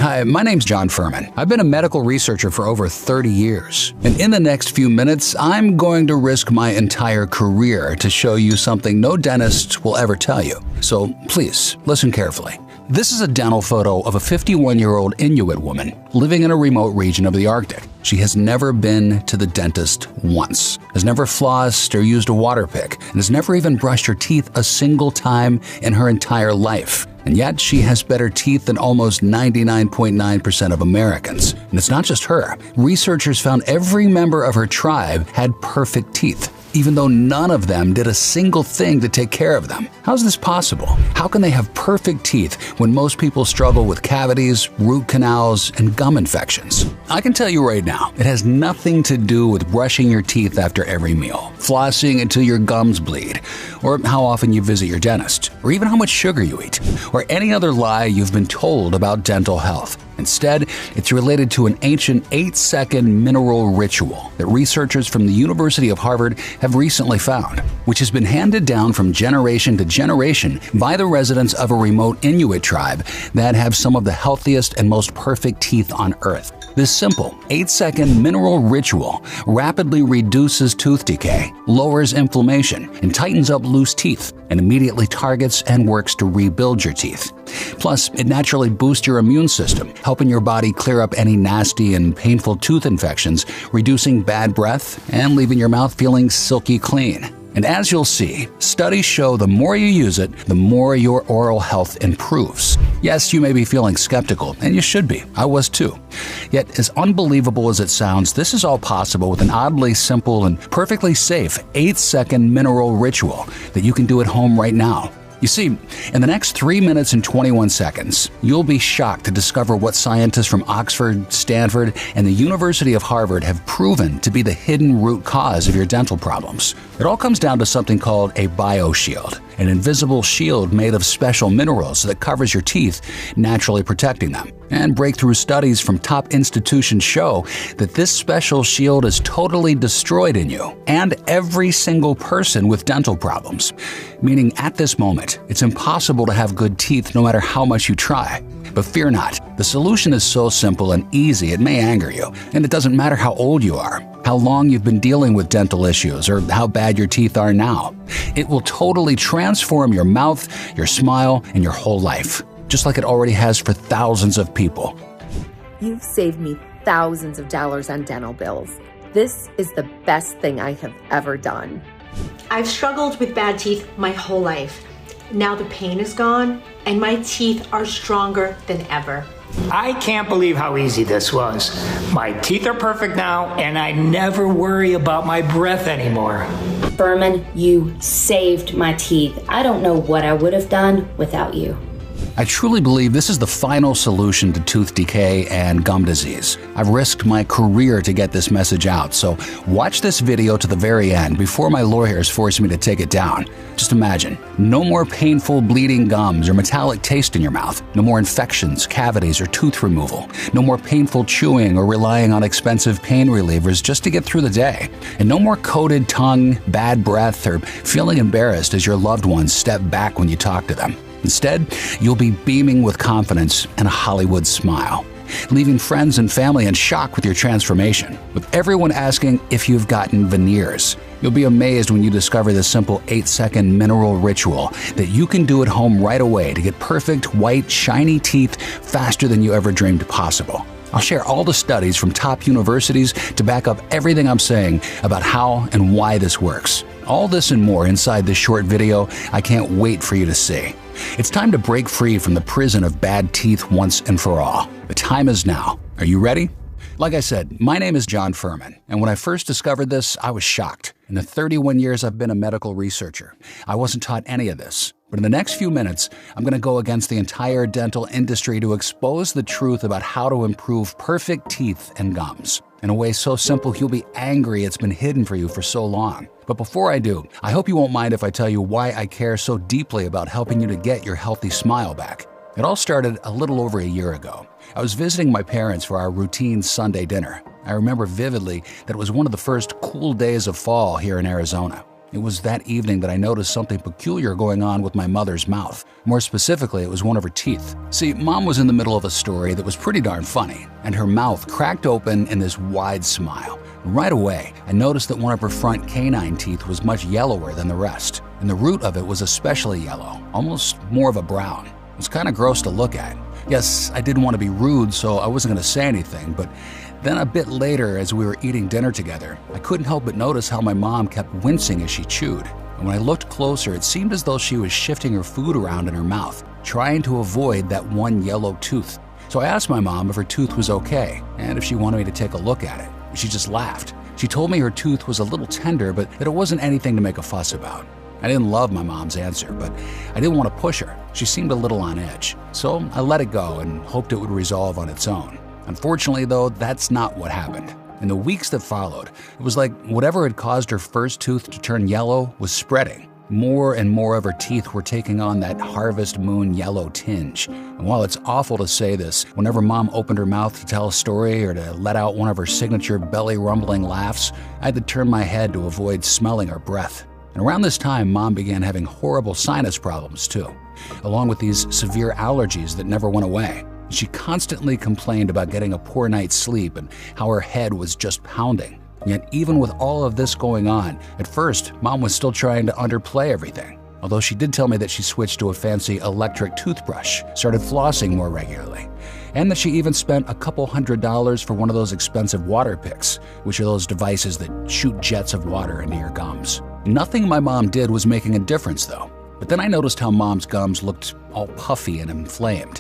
Hi, my name's John Furman. I've been a medical researcher for over 30 years. And in the next few minutes, I'm going to risk my entire career to show you something no dentist will ever tell you. So please, listen carefully. This is a dental photo of a 51-year-old Inuit woman living in a remote region of the Arctic. She has never been to the dentist once, has never flossed or used a water pick, and has never even brushed her teeth a single time in her entire life. And yet she has better teeth than almost 99.9% of Americans. And it's not just her. Researchers found every member of her tribe had perfect teeth, even though none of them did a single thing to take care of them. How's this possible? How can they have perfect teeth when most people struggle with cavities, root canals, and gum infections? I can tell you right now, it has nothing to do with brushing your teeth after every meal, flossing until your gums bleed, or how often you visit your dentist, or even how much sugar you eat, or any other lie you've been told about dental health. Instead, it's related to an ancient 8-second mineral ritual that researchers from the University of Harvard have recently found, which has been handed down from generation to generation by the residents of a remote Inuit tribe that have some of the healthiest and most perfect teeth on Earth. This simple 8-second mineral ritual rapidly reduces tooth decay, lowers inflammation, and tightens up loose teeth, and immediately targets and works to rebuild your teeth. Plus, it naturally boosts your immune system, helping your body clear up any nasty and painful tooth infections, reducing bad breath, and leaving your mouth feeling silky clean. And as you'll see, studies show the more you use it, the more your oral health improves. Yes, you may be feeling skeptical, and you should be. I was too. Yet, as unbelievable as it sounds, this is all possible with an oddly simple and perfectly safe 8-second mineral ritual that you can do at home right now. You see, in the next 3 minutes and 21 seconds, you'll be shocked to discover what scientists from Oxford, Stanford, and the University of Harvard have proven to be the hidden root cause of your dental problems. It all comes down to something called a bioshield, an invisible shield made of special minerals that covers your teeth, naturally protecting them. And breakthrough studies from top institutions show that this special shield is totally destroyed in you and every single person with dental problems. Meaning at this moment, it's impossible to have good teeth no matter how much you try. But fear not, the solution is so simple and easy it may anger you, and it doesn't matter how old you are, how long you've been dealing with dental issues, or how bad your teeth are now. It will totally transform your mouth, your smile, and your whole life, just like it already has for thousands of people. You've saved me thousands of dollars on dental bills. This is the best thing I have ever done. I've struggled with bad teeth my whole life. Now the pain is gone and my teeth are stronger than ever. I can't believe how easy this was. My teeth are perfect now and I never worry about my breath anymore. Furman, you saved my teeth. I don't know what I would have done without you. I truly believe this is the final solution to tooth decay and gum disease. I've risked my career to get this message out, so watch this video to the very end before my lawyers force me to take it down. Just imagine, no more painful bleeding gums or metallic taste in your mouth, no more infections, cavities, or tooth removal, no more painful chewing or relying on expensive pain relievers just to get through the day, and no more coated tongue, bad breath, or feeling embarrassed as your loved ones step back when you talk to them. Instead, you'll be beaming with confidence and a Hollywood smile, leaving friends and family in shock with your transformation, with everyone asking if you've gotten veneers. You'll be amazed when you discover this simple 8-second mineral ritual that you can do at home right away to get perfect, white, shiny teeth faster than you ever dreamed possible. I'll share all the studies from top universities to back up everything I'm saying about how and why this works. All this and more inside this short video I can't wait for you to see. It's time to break free from the prison of bad teeth once and for all. The time is now. Are you ready? Like I said, my name is John Furman, and when I first discovered this, I was shocked. In the 31 years I've been a medical researcher, I wasn't taught any of this. But in the next few minutes, I'm going to go against the entire dental industry to expose the truth about how to improve perfect teeth and gums in a way so simple you'll be angry it's been hidden for you for so long. But before I do, I hope you won't mind if I tell you why I care so deeply about helping you to get your healthy smile back. It all started a little over a year ago. I was visiting my parents for our routine Sunday dinner. I remember vividly that it was one of the first cool days of fall here in Arizona. It was that evening that I noticed something peculiar going on with my mother's mouth. More specifically, it was one of her teeth. See, Mom was in the middle of a story that was pretty darn funny, and her mouth cracked open in this wide smile. Right away, I noticed that one of her front canine teeth was much yellower than the rest, and the root of it was especially yellow, almost more of a brown. It was kind of gross to look at. Yes, I didn't want to be rude, so I wasn't going to say anything, but then a bit later, as we were eating dinner together, I couldn't help but notice how my mom kept wincing as she chewed. And when I looked closer, it seemed as though she was shifting her food around in her mouth, trying to avoid that one yellow tooth. So I asked my mom if her tooth was okay, and if she wanted me to take a look at it. She just laughed. She told me her tooth was a little tender, but that it wasn't anything to make a fuss about. I didn't love my mom's answer, but I didn't want to push her. She seemed a little on edge. So I let it go and hoped it would resolve on its own. Unfortunately, though, that's not what happened. In the weeks that followed, it was like whatever had caused her first tooth to turn yellow was spreading. More and more of her teeth were taking on that harvest moon yellow tinge. And while it's awful to say this, whenever Mom opened her mouth to tell a story or to let out one of her signature belly-rumbling laughs, I had to turn my head to avoid smelling her breath. And around this time, Mom began having horrible sinus problems too, along with these severe allergies that never went away. She constantly complained about getting a poor night's sleep and how her head was just pounding. Yet even with all of this going on, at first, Mom was still trying to underplay everything. Although she did tell me that she switched to a fancy electric toothbrush, started flossing more regularly, and that she even spent a couple $100s for one of those expensive water picks, which are those devices that shoot jets of water into your gums. Nothing my mom did was making a difference though. But then I noticed how Mom's gums looked all puffy and inflamed.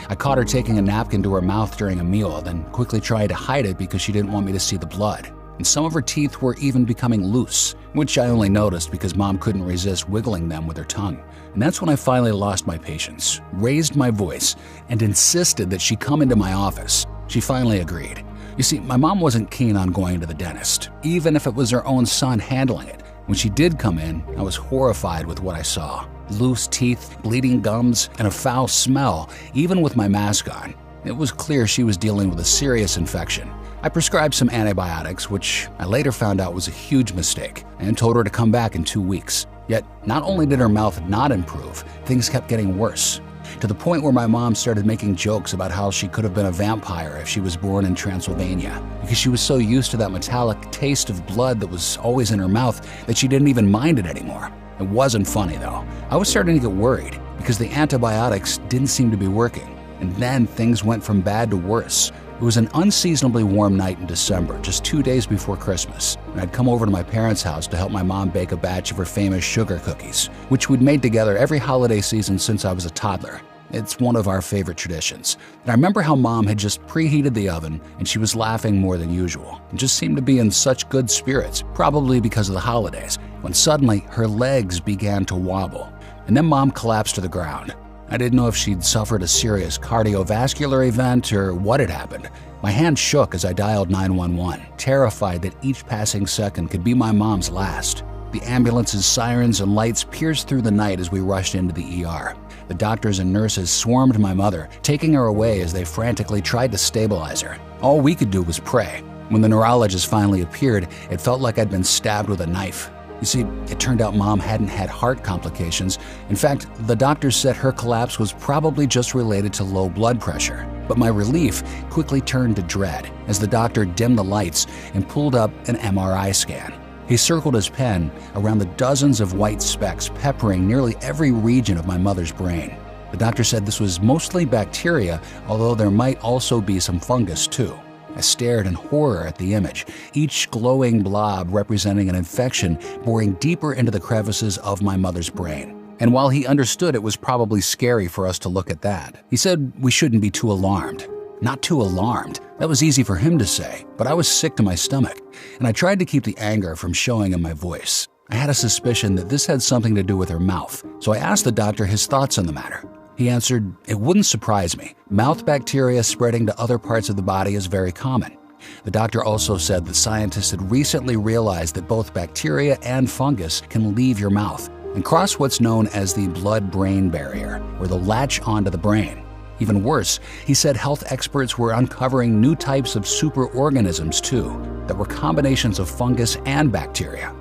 I caught her taking a napkin to her mouth during a meal, then quickly tried to hide it because she didn't want me to see the blood. And some of her teeth were even becoming loose, which I only noticed because Mom couldn't resist wiggling them with her tongue. And that's when I finally lost my patience, raised my voice, and insisted that she come into my office. She finally agreed. You see, my mom wasn't keen on going to the dentist, even if it was her own son handling it. When she did come in, I was horrified with what I saw. Loose teeth, bleeding gums, and a foul smell, even with my mask on. It was clear she was dealing with a serious infection. I prescribed some antibiotics, which I later found out was a huge mistake, and told her to come back in 2 weeks. Yet, not only did her mouth not improve, things kept getting worse, to the point where my mom started making jokes about how she could have been a vampire if she was born in Transylvania, because she was so used to that metallic taste of blood that was always in her mouth that she didn't even mind it anymore. It wasn't funny, though. I was starting to get worried because the antibiotics didn't seem to be working. And then things went from bad to worse. It was an unseasonably warm night in December, just 2 days before Christmas, and I'd come over to my parents' house to help my mom bake a batch of her famous sugar cookies, which we'd made together every holiday season since I was a toddler. It's one of our favorite traditions. And I remember how Mom had just preheated the oven, and she was laughing more than usual, and just seemed to be in such good spirits, probably because of the holidays, when suddenly her legs began to wobble. And then Mom collapsed to the ground. I didn't know if she'd suffered a serious cardiovascular event or what had happened. My hand shook as I dialed 911, terrified that each passing second could be my mom's last. The ambulance's sirens and lights pierced through the night as we rushed into the ER. The doctors and nurses swarmed my mother, taking her away as they frantically tried to stabilize her. All we could do was pray. When the neurologist finally appeared, it felt like I'd been stabbed with a knife. You see, it turned out Mom hadn't had heart complications. In fact, the doctors said her collapse was probably just related to low blood pressure. But my relief quickly turned to dread as the doctor dimmed the lights and pulled up an MRI scan. He circled his pen around the dozens of white specks peppering nearly every region of my mother's brain. The doctor said this was mostly bacteria, although there might also be some fungus too. I stared in horror at the image, each glowing blob representing an infection boring deeper into the crevices of my mother's brain. And while he understood it was probably scary for us to look at that, he said we shouldn't be too alarmed. Not too alarmed. That was easy for him to say, but I was sick to my stomach, and I tried to keep the anger from showing in my voice. I had a suspicion that this had something to do with her mouth, so I asked the doctor his thoughts on the matter. He answered, "It wouldn't surprise me. Mouth bacteria spreading to other parts of the body is very common." The doctor also said that scientists had recently realized that both bacteria and fungus can leave your mouth and cross what's known as the blood-brain barrier, or the latch onto the brain. Even worse, he said health experts were uncovering new types of superorganisms too, that were combinations of fungus and bacteria.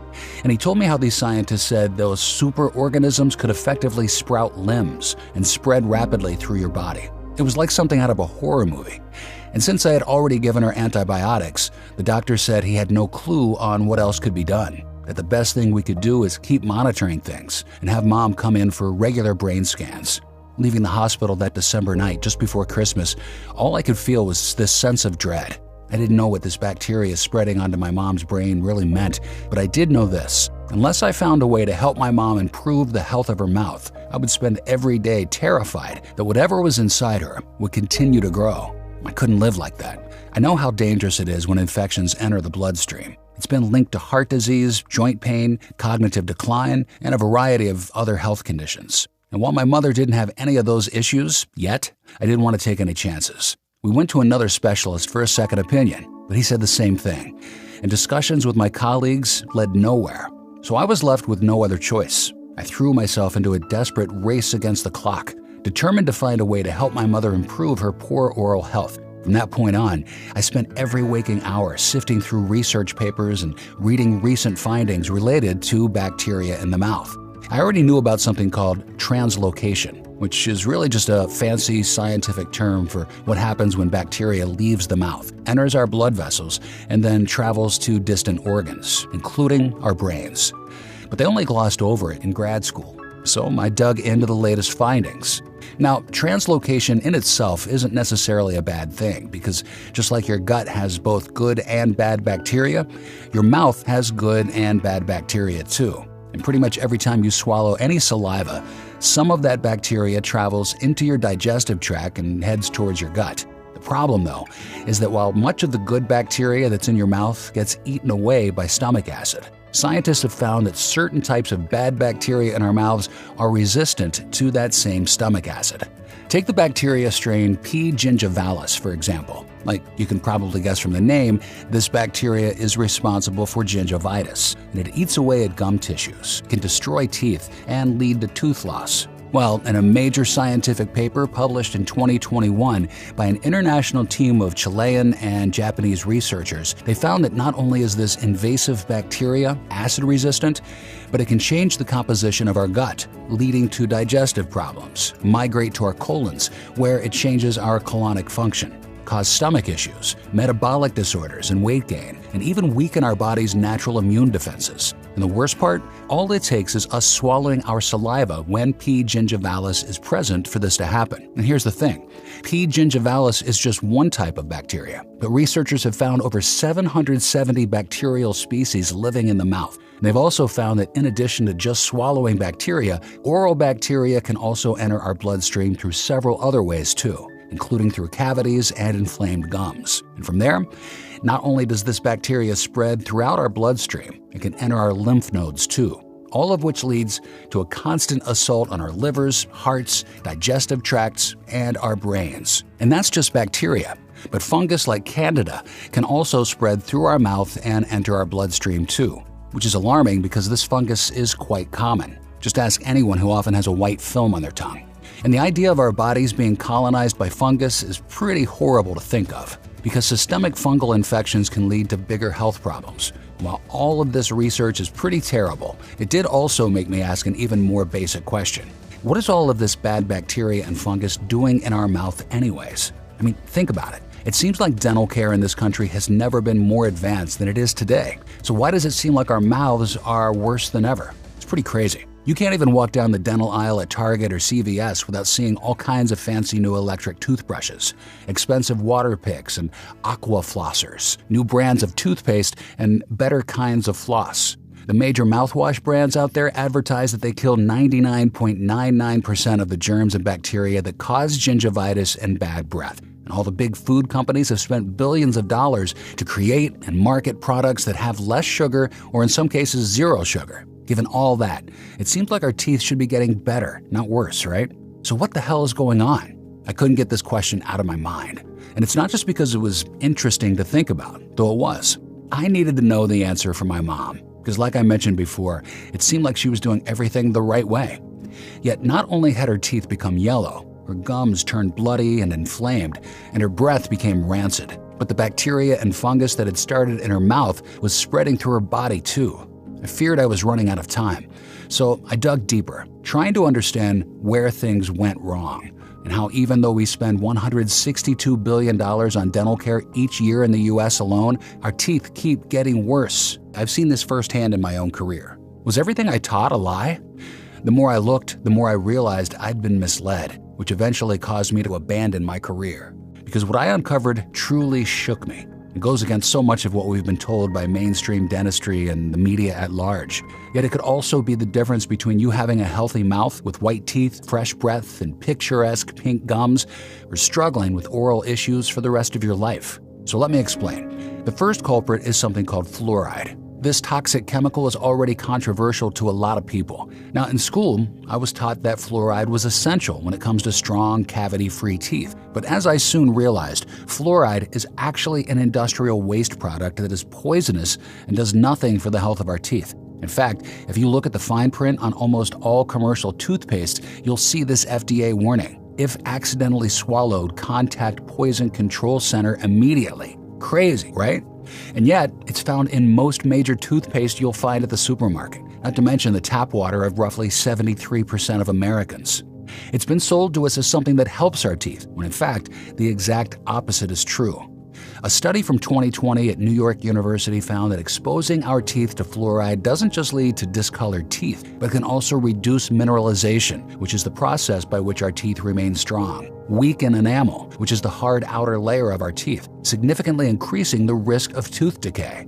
And he told me how these scientists said those superorganisms could effectively sprout limbs and spread rapidly through your body. It was like something out of a horror movie. And since I had already given her antibiotics, the doctor said he had no clue on what else could be done. That the best thing we could do is keep monitoring things and have Mom come in for regular brain scans. Leaving the hospital that December night just before Christmas, all I could feel was this sense of dread. I didn't know what this bacteria spreading onto my mom's brain really meant, but I did know this. Unless I found a way to help my mom improve the health of her mouth, I would spend every day terrified that whatever was inside her would continue to grow. I couldn't live like that. I know how dangerous it is when infections enter the bloodstream. It's been linked to heart disease, joint pain, cognitive decline, and a variety of other health conditions. And while my mother didn't have any of those issues yet, I didn't want to take any chances. We went to another specialist for a second opinion, but he said the same thing. And discussions with my colleagues led nowhere. So I was left with no other choice. I threw myself into a desperate race against the clock, determined to find a way to help my mother improve her poor oral health. From that point on, I spent every waking hour sifting through research papers and reading recent findings related to bacteria in the mouth. I already knew about something called translocation, which is really just a fancy scientific term for what happens when bacteria leaves the mouth, enters our blood vessels, and then travels to distant organs, including our brains. But they only glossed over it in grad school, so I dug into the latest findings. Now, translocation in itself isn't necessarily a bad thing because just like your gut has both good and bad bacteria, your mouth has good and bad bacteria too. And pretty much every time you swallow any saliva, some of that bacteria travels into your digestive tract and heads towards your gut. The problem, though, is that while much of the good bacteria that's in your mouth gets eaten away by stomach acid, scientists have found that certain types of bad bacteria in our mouths are resistant to that same stomach acid. Take the bacteria strain P. gingivalis, for example. Like you can probably guess from the name, this bacteria is responsible for gingivitis, and it eats away at gum tissues, can destroy teeth, and lead to tooth loss. Well, in a major scientific paper published in 2021 by an international team of Chilean and Japanese researchers, they found that not only is this invasive bacteria acid-resistant, but it can change the composition of our gut, leading to digestive problems, migrate to our colons, where it changes our colonic function, cause stomach issues, metabolic disorders and weight gain, and even weaken our body's natural immune defenses. And the worst part? All it takes is us swallowing our saliva when P. gingivalis is present for this to happen. And here's the thing. P. gingivalis is just one type of bacteria, but researchers have found over 770 bacterial species living in the mouth. And they've also found that in addition to just swallowing bacteria, oral bacteria can also enter our bloodstream through several other ways too, including through cavities and inflamed gums. And from there, not only does this bacteria spread throughout our bloodstream, it can enter our lymph nodes too, all of which leads to a constant assault on our livers, hearts, digestive tracts, and our brains. And that's just bacteria. But fungus like Candida can also spread through our mouth and enter our bloodstream too, which is alarming because this fungus is quite common. Just ask anyone who often has a white film on their tongue. And the idea of our bodies being colonized by fungus is pretty horrible to think of, because systemic fungal infections can lead to bigger health problems. While all of this research is pretty terrible, it did also make me ask an even more basic question. What is all of this bad bacteria and fungus doing in our mouth anyways? I mean, think about it. It seems like dental care in this country has never been more advanced than it is today. So why does it seem like our mouths are worse than ever? It's pretty crazy. You can't even walk down the dental aisle at Target or CVS without seeing all kinds of fancy new electric toothbrushes, expensive water picks and aqua flossers, new brands of toothpaste, and better kinds of floss. The major mouthwash brands out there advertise that they kill 99.99% of the germs and bacteria that cause gingivitis and bad breath. And all the big food companies have spent billions of dollars to create and market products that have less sugar or in some cases zero sugar. Given all that, it seems like our teeth should be getting better, not worse, right? So what the hell is going on? I couldn't get this question out of my mind. And it's not just because it was interesting to think about, though it was. I needed to know the answer from my mom, because like I mentioned before, it seemed like she was doing everything the right way. Yet not only had her teeth become yellow, her gums turned bloody and inflamed, and her breath became rancid. But the bacteria and fungus that had started in her mouth was spreading through her body too. I feared I was running out of time. So I dug deeper, trying to understand where things went wrong and how even though we spend $162 billion on dental care each year in the US alone, our teeth keep getting worse. I've seen this firsthand in my own career. Was everything I taught a lie? The more I looked, the more I realized I'd been misled, which eventually caused me to abandon my career. Because what I uncovered truly shook me. It goes against so much of what we've been told by mainstream dentistry and the media at large. Yet it could also be the difference between you having a healthy mouth with white teeth, fresh breath, and picturesque pink gums, or struggling with oral issues for the rest of your life. So let me explain. The first culprit is something called fluoride. This toxic chemical is already controversial to a lot of people. Now, in school, I was taught that fluoride was essential when it comes to strong, cavity-free teeth. But as I soon realized, fluoride is actually an industrial waste product that is poisonous and does nothing for the health of our teeth. In fact, if you look at the fine print on almost all commercial toothpaste, you'll see this FDA warning. If accidentally swallowed, contact Poison Control Center immediately. Crazy, right? And yet, it's found in most major toothpaste you'll find at the supermarket, not to mention the tap water of roughly 73% of Americans. It's been sold to us as something that helps our teeth, when in fact, the exact opposite is true. A study from 2020 at New York University found that exposing our teeth to fluoride doesn't just lead to discolored teeth, but can also reduce mineralization, which is the process by which our teeth remain strong, weaken enamel, which is the hard outer layer of our teeth, significantly increasing the risk of tooth decay.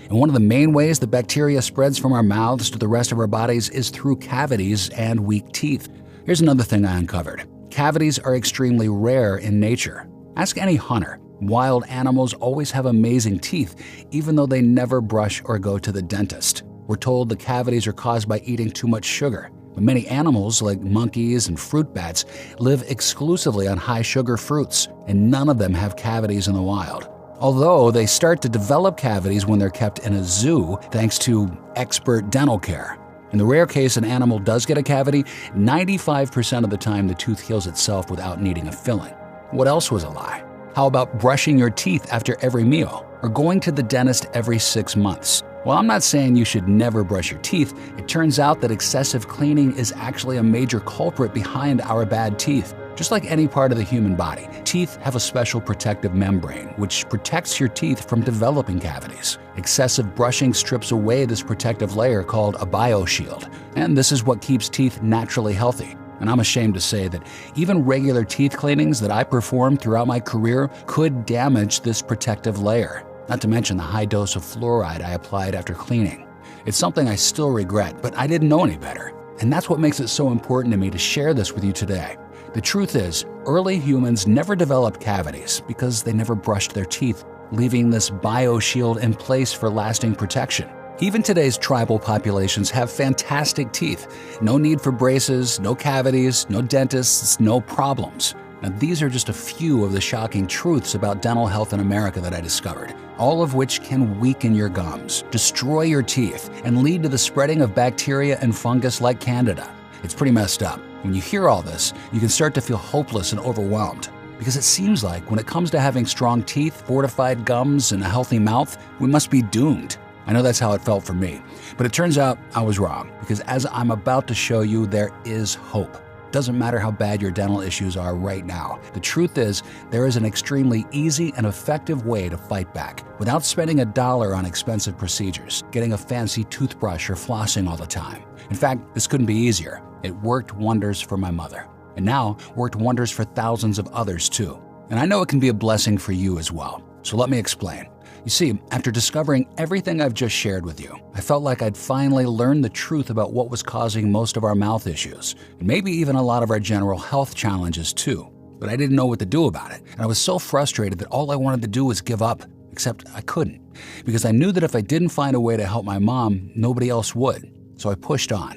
And one of the main ways the bacteria spreads from our mouths to the rest of our bodies is through cavities and weak teeth. Here's another thing I uncovered. Cavities are extremely rare in nature. Ask any hunter. Wild animals always have amazing teeth, even though they never brush or go to the dentist. We're told the cavities are caused by eating too much sugar. But many animals, like monkeys and fruit bats, live exclusively on high-sugar fruits, and none of them have cavities in the wild. Although they start to develop cavities when they're kept in a zoo thanks to expert dental care. In the rare case an animal does get a cavity, 95% of the time the tooth heals itself without needing a filling. What else was a lie? How about brushing your teeth after every meal, or going to the dentist every 6 months? While I'm not saying you should never brush your teeth, it turns out that excessive cleaning is actually a major culprit behind our bad teeth. Just like any part of the human body, teeth have a special protective membrane, which protects your teeth from developing cavities. Excessive brushing strips away this protective layer called a bioshield, and this is what keeps teeth naturally healthy. And I'm ashamed to say that even regular teeth cleanings that I performed throughout my career could damage this protective layer, not to mention the high dose of fluoride I applied after cleaning. It's something I still regret, but I didn't know any better. And that's what makes it so important to me to share this with you today. The truth is, early humans never developed cavities because they never brushed their teeth, leaving this bioshield in place for lasting protection. Even today's tribal populations have fantastic teeth. No need for braces, no cavities, no dentists, no problems. Now, these are just a few of the shocking truths about dental health in America that I discovered, all of which can weaken your gums, destroy your teeth, and lead to the spreading of bacteria and fungus like Candida. It's pretty messed up. When you hear all this, you can start to feel hopeless and overwhelmed. Because it seems like when it comes to having strong teeth, fortified gums, and a healthy mouth, we must be doomed. I know that's how it felt for me, but it turns out I was wrong, because as I'm about to show you, there is hope. Doesn't matter how bad your dental issues are right now. The truth is, there is an extremely easy and effective way to fight back without spending $1 on expensive procedures, getting a fancy toothbrush or flossing all the time. In fact, this couldn't be easier. It worked wonders for my mother, and now worked wonders for thousands of others too. And I know it can be a blessing for you as well. So let me explain. You see, after discovering everything I've just shared with you, I felt like I'd finally learned the truth about what was causing most of our mouth issues, and maybe even a lot of our general health challenges too. But I didn't know what to do about it, and I was so frustrated that all I wanted to do was give up, except I couldn't, because I knew that if I didn't find a way to help my mom, nobody else would. So I pushed on,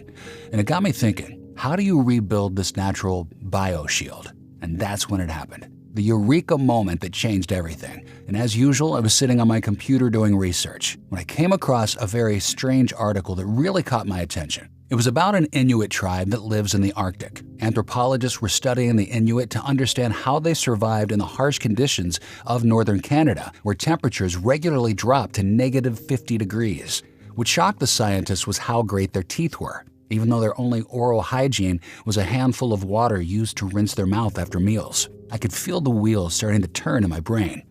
and it got me thinking, how do you rebuild this natural bioshield? And that's when it happened. The eureka moment that changed everything. And as usual, I was sitting on my computer doing research when I came across a very strange article that really caught my attention. It was about an Inuit tribe that lives in the Arctic. Anthropologists were studying the Inuit to understand how they survived in the harsh conditions of northern Canada, where temperatures regularly drop to -50 degrees. What shocked the scientists was how great their teeth were, even though their only oral hygiene was a handful of water used to rinse their mouth after meals. I could feel the wheels starting to turn in my brain.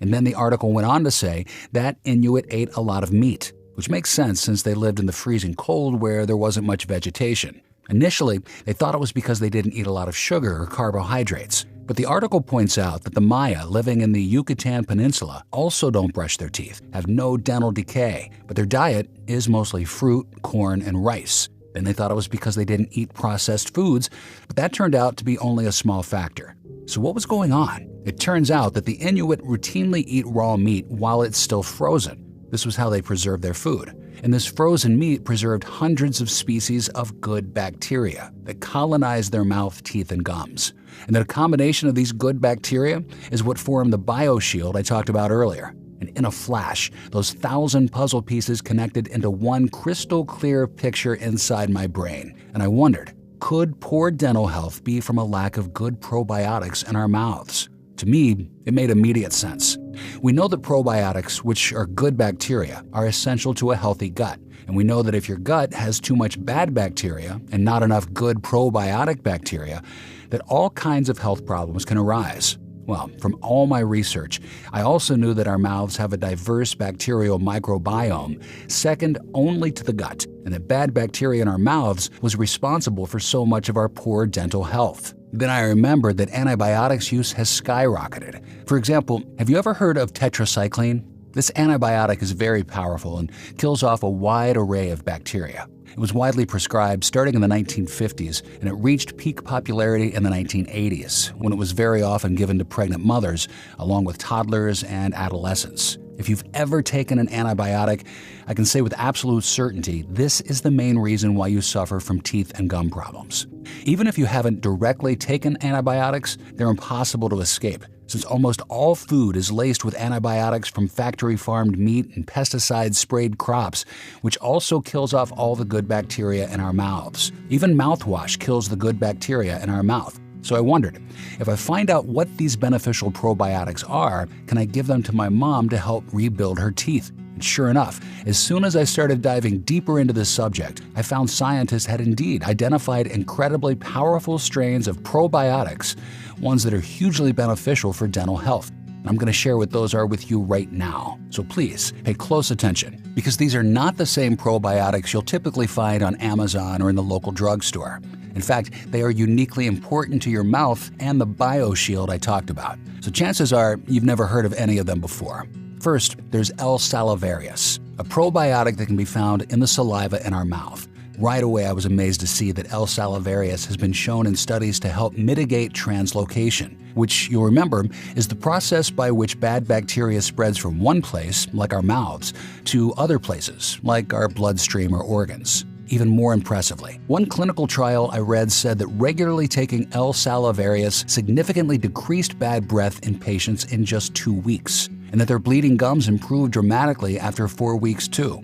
And then the article went on to say that Inuit ate a lot of meat, which makes sense since they lived in the freezing cold where there wasn't much vegetation. Initially, they thought it was because they didn't eat a lot of sugar or carbohydrates. But the article points out that the Maya living in the Yucatan Peninsula also don't brush their teeth, have no dental decay, but their diet is mostly fruit, corn, and rice. Then they thought it was because they didn't eat processed foods, but that turned out to be only a small factor. So what was going on? It turns out that the Inuit routinely eat raw meat while it's still frozen. This was how they preserved their food. And this frozen meat preserved hundreds of species of good bacteria that colonized their mouth, teeth, and gums. And that a combination of these good bacteria is what formed the bioshield I talked about earlier. And in a flash, those 1,000 puzzle pieces connected into one crystal clear picture inside my brain. And I wondered, could poor dental health be from a lack of good probiotics in our mouths? To me, it made immediate sense. We know that probiotics, which are good bacteria, are essential to a healthy gut. And we know that if your gut has too much bad bacteria and not enough good probiotic bacteria, that all kinds of health problems can arise. Well, from all my research, I also knew that our mouths have a diverse bacterial microbiome, second only to the gut, and that bad bacteria in our mouths was responsible for so much of our poor dental health. Then I remembered that antibiotics use has skyrocketed. For example, have you ever heard of tetracycline? This antibiotic is very powerful and kills off a wide array of bacteria. It was widely prescribed starting in the 1950s, and it reached peak popularity in the 1980s, when it was very often given to pregnant mothers, along with toddlers and adolescents. If you've ever taken an antibiotic, I can say with absolute certainty, this is the main reason why you suffer from teeth and gum problems. Even if you haven't directly taken antibiotics, they're impossible to escape, since almost all food is laced with antibiotics from factory-farmed meat and pesticide-sprayed crops, which also kills off all the good bacteria in our mouths. Even mouthwash kills the good bacteria in our mouth. So I wondered, if I find out what these beneficial probiotics are, can I give them to my mom to help rebuild her teeth? And sure enough, as soon as I started diving deeper into this subject, I found scientists had indeed identified incredibly powerful strains of probiotics, ones that are hugely beneficial for dental health. And I'm going to share what those are with you right now. So please pay close attention, because these are not the same probiotics you'll typically find on Amazon or in the local drugstore. In fact, they are uniquely important to your mouth and the bioshield I talked about. So chances are you've never heard of any of them before. First, there's L. salivarius, a probiotic that can be found in the saliva in our mouth. Right away, I was amazed to see that L. salivarius has been shown in studies to help mitigate translocation, which you'll remember is the process by which bad bacteria spreads from one place, like our mouths, to other places, like our bloodstream or organs. Even more impressively, one clinical trial I read said that regularly taking L. salivarius significantly decreased bad breath in patients in just 2 weeks, and that their bleeding gums improved dramatically after 4 weeks too.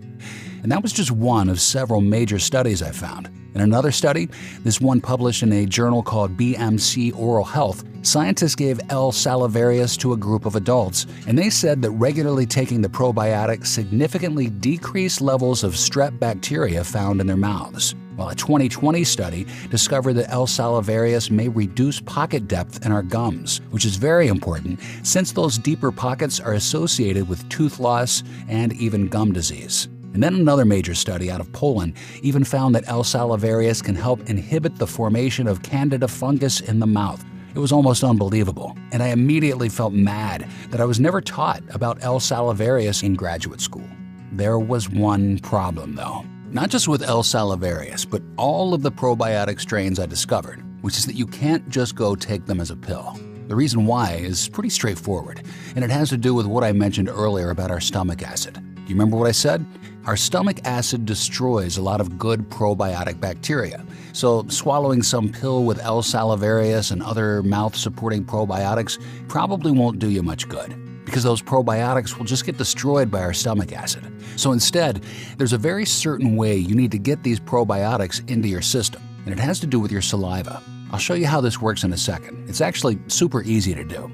And that was just one of several major studies I found. In another study, this one published in a journal called BMC Oral Health, scientists gave L. salivarius to a group of adults, and they said that regularly taking the probiotic significantly decreased levels of strep bacteria found in their mouths. While a 2020 study discovered that L. salivarius may reduce pocket depth in our gums, which is very important since those deeper pockets are associated with tooth loss and even gum disease. And then another major study out of Poland even found that L. salivarius can help inhibit the formation of Candida fungus in the mouth. It was almost unbelievable, and I immediately felt mad that I was never taught about L. salivarius in graduate school. There was one problem, though. Not just with L. salivarius, but all of the probiotic strains I discovered, which is that you can't just go take them as a pill. The reason why is pretty straightforward, and it has to do with what I mentioned earlier about our stomach acid. Do you remember what I said? Our stomach acid destroys a lot of good probiotic bacteria. So swallowing some pill with L. salivarius and other mouth-supporting probiotics probably won't do you much good, because those probiotics will just get destroyed by our stomach acid. So instead, there's a very certain way you need to get these probiotics into your system, and it has to do with your saliva. I'll show you how this works in a second. It's actually super easy to do.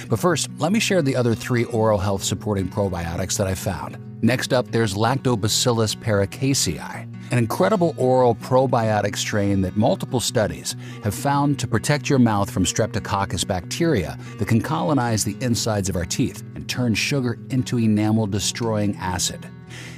But first, let me share the other 3 oral health supporting probiotics that I found. Next up, there's Lactobacillus paracasei, an incredible oral probiotic strain that multiple studies have found to protect your mouth from streptococcus bacteria that can colonize the insides of our teeth and turn sugar into enamel-destroying acid.